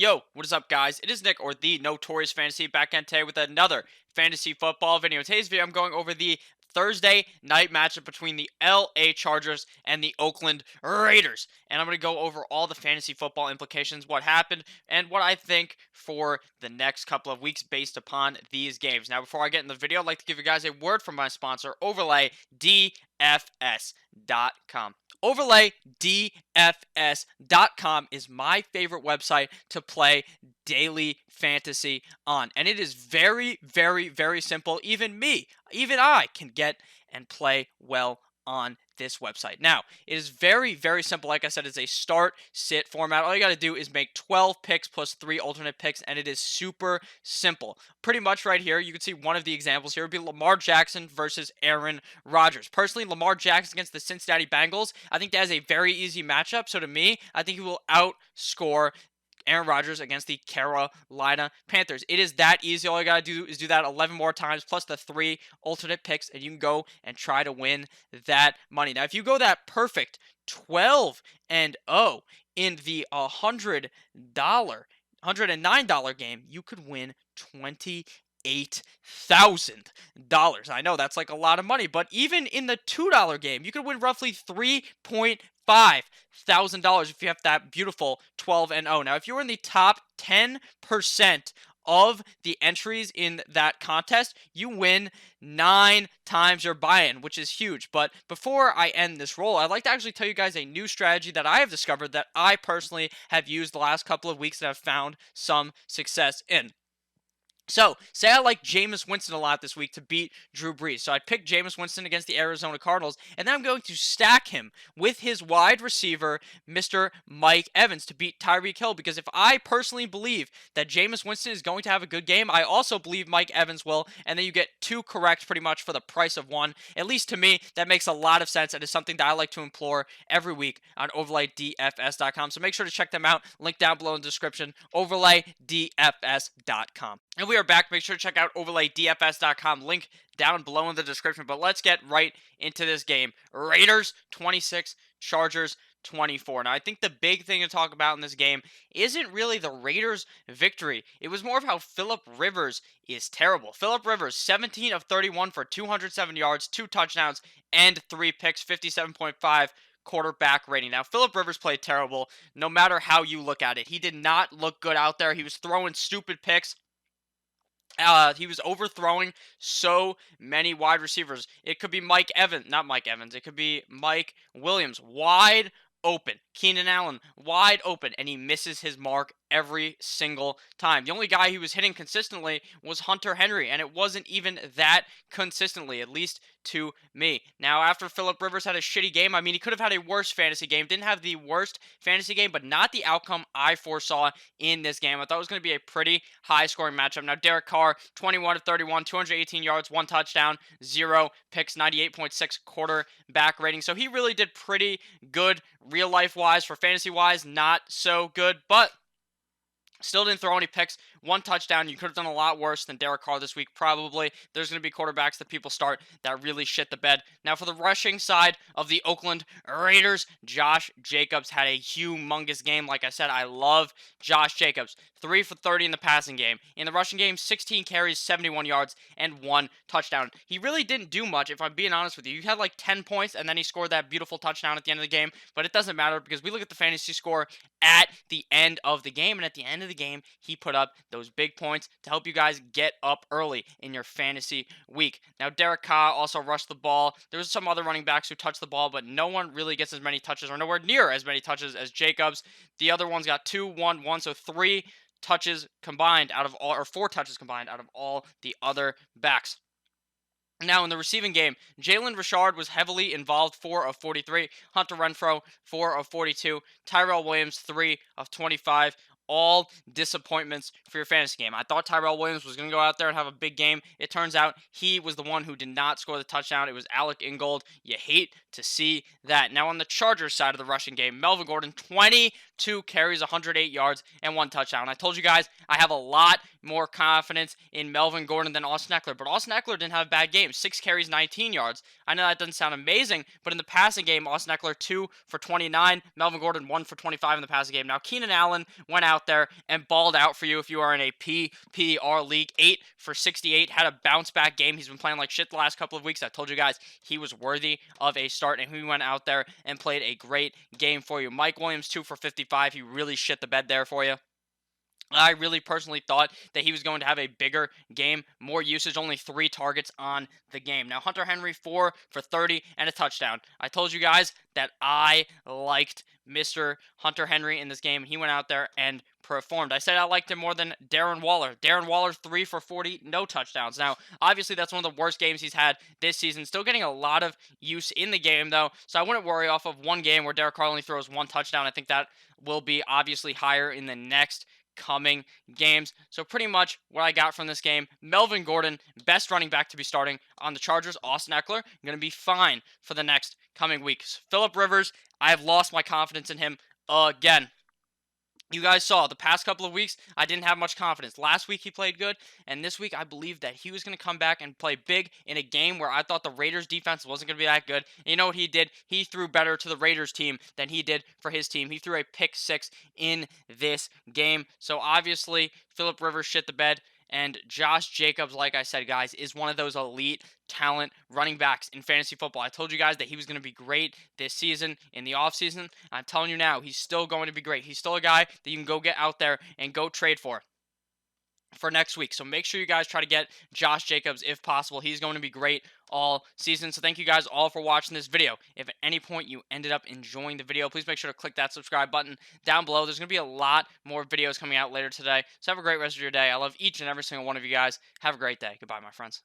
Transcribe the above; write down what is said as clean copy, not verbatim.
Yo, what is up, guys? It is Nick, or the Notorious Fantasy, back in today with another fantasy football video. In today's video, I'm going over the Thursday night matchup between the LA Chargers and the Oakland Raiders. And I'm going to go over all the fantasy football implications, what happened, and what I think for the next couple of weeks based upon these games. Now, before I get in the video, I'd like to give you guys a word from my sponsor, OverlayDFS.com. OverlayDFS.com is my favorite website to play daily fantasy on. And it is very, very, very simple. Even I can get and play well on this website. Now, it is very, very simple. Like I said, it's a start-sit format. All you got to do is make 12 picks plus 3 alternate picks, and it is super simple. Pretty much right here, you can see one of the examples here would be Lamar Jackson versus Aaron Rodgers. Personally, Lamar Jackson against the Cincinnati Bengals, I think that is a very easy matchup. So to me, I think he will outscore Aaron Rodgers against the Carolina Panthers. It is that easy. All you got to do is do that 11 more times plus the 3 alternate picks, and you can go and try to win that money. Now, if you go that perfect 12-0 in the $109 game, you could win $28,000. I know that's like a lot of money, but even in the $2 game, you could win roughly $3,500 if you have that beautiful 12-0. Now, if you were in the top 10% of the entries in that contest, you win 9 times your buy-in, which is huge. But before I end this roll, I'd like to actually tell you guys a new strategy that I have discovered that I personally have used the last couple of weeks and have found some success in. So, say I like Jameis Winston a lot this week to beat Drew Brees. So I picked Jameis Winston against the Arizona Cardinals, and then I'm going to stack him with his wide receiver, Mr. Mike Evans, to beat Tyreek Hill. Because if I personally believe that Jameis Winston is going to have a good game, I also believe Mike Evans will, and then you get 2 correct pretty much for the price of 1. At least to me, that makes a lot of sense, and is something that I like to implore every week on OverlayDFS.com. So make sure to check them out. Link down below in the description, OverlayDFS.com. And we are back. Make sure to check out OverlayDFS.com. Link down below in the description. But let's get right into this game. Raiders 26, Chargers 24. Now, I think the big thing to talk about in this game isn't really the Raiders' victory. It was more of how Philip Rivers is terrible. Philip Rivers, 17 of 31 for 207 yards, 2 touchdowns, and 3 picks, 57.5 quarterback rating. Now, Philip Rivers played terrible no matter how you look at it. He did not look good out there. He was throwing stupid picks. He was overthrowing so many wide receivers. It could be not Mike Evans. It could be Mike Williams, wide open. Keenan Allen, wide open, and he misses his mark every single time. The only guy he was hitting consistently was Hunter Henry, and it wasn't even that consistently, at least to me. Now, after Philip Rivers had a shitty game, I mean, he could have had a worse fantasy game. Didn't have the worst fantasy game, but not the outcome I foresaw in this game. I thought it was going to be a pretty high-scoring matchup. Now, Derek Carr, 21 of 31, 218 yards, 1 touchdown, 0 picks, 98.6 quarterback rating. So he really did pretty good real-life-wise. For fantasy-wise, not so good, but still didn't throw any picks, 1 touchdown. You could have done a lot worse than Derek Carr this week, probably. There's going to be quarterbacks that people start that really shit the bed. Now, for the rushing side of the Oakland Raiders, Josh Jacobs had a humongous game. Like I said, I love Josh Jacobs. 3 for 30 in the passing game. In the rushing game, 16 carries, 71 yards, and 1 touchdown. He really didn't do much, if I'm being honest with you. He had like 10 points, and then he scored that beautiful touchdown at the end of the game. But it doesn't matter because we look at the fantasy score at the end of the game. And at the end of the game, he put up those big points to help you guys get up early in your fantasy week. Now, Derek Carr also rushed the ball. There's some other running backs who touched the ball, but no one really gets as many touches or nowhere near as many touches as Jacobs. The other ones got 2, 1, 1, so 3 touches combined out of all, or 4 touches combined out of all the other backs. Now, in the receiving game, Jalen Richard was heavily involved, 4 of 43. Hunter Renfrow, 4 of 42. Tyrell Williams, 3 of 25. All disappointments for your fantasy game. I thought Tyrell Williams was going to go out there and have a big game. It turns out he was the one who did not score the touchdown. It was Alec Ingold. You hate to see that. Now, on the Chargers side of the rushing game, Melvin Gordon, 20 2 carries, 108 yards, and 1 touchdown. I told you guys I have a lot more confidence in Melvin Gordon than Austin Eckler, but Austin Eckler didn't have a bad game. 6 carries, 19 yards. I know that doesn't sound amazing, but in the passing game, Austin Eckler 2 for 29, Melvin Gordon 1 for 25 in the passing game. Now, Keenan Allen went out there and balled out for you if you are in a PPR league. 8 for 68, had a bounce back game. He's been playing like shit the last couple of weeks. I told you guys he was worthy of a start, and he went out there and played a great game for you. Mike Williams 2 for 55. He really shit the bed there for you. I really personally thought that he was going to have a bigger game, more usage, only 3 targets on the game. Now, Hunter Henry, 4 for 30 and a touchdown. I told you guys that I liked Mr. Hunter Henry in this game. He went out there and performed. I said I liked him more than Darren Waller. Darren Waller, 3 for 40, no touchdowns. Now, obviously, that's one of the worst games he's had this season. Still getting a lot of use in the game, though, so I wouldn't worry off of one game where Derek Carr only throws 1 touchdown. I think that will be obviously higher in the next coming games. So pretty much what I got from this game, Melvin Gordon, best running back to be starting on the Chargers. Austin Eckler, going to be fine for the next coming weeks. Phillip Rivers, I have lost my confidence in him again. You guys saw the past couple of weeks, I didn't have much confidence. Last week he played good, and this week I believed that he was going to come back and play big in a game where I thought the Raiders defense wasn't going to be that good. And you know what he did? He threw better to the Raiders team than he did for his team. He threw a pick 6 in this game. So obviously, Phillip Rivers shit the bed. And Josh Jacobs, like I said, guys, is one of those elite talent running backs in fantasy football. I told you guys that he was going to be great this season in the offseason. I'm telling you now, he's still going to be great. He's still a guy that you can go get out there and go trade for next week. So make sure you guys try to get Josh Jacobs if possible. He's going to be great all season. So thank you guys all for watching this video. If at any point you ended up enjoying the video, please make sure to click that subscribe button down below. There's going to be a lot more videos coming out later today. So have a great rest of your day. I love each and every single one of you guys. Have a great day. Goodbye, my friends.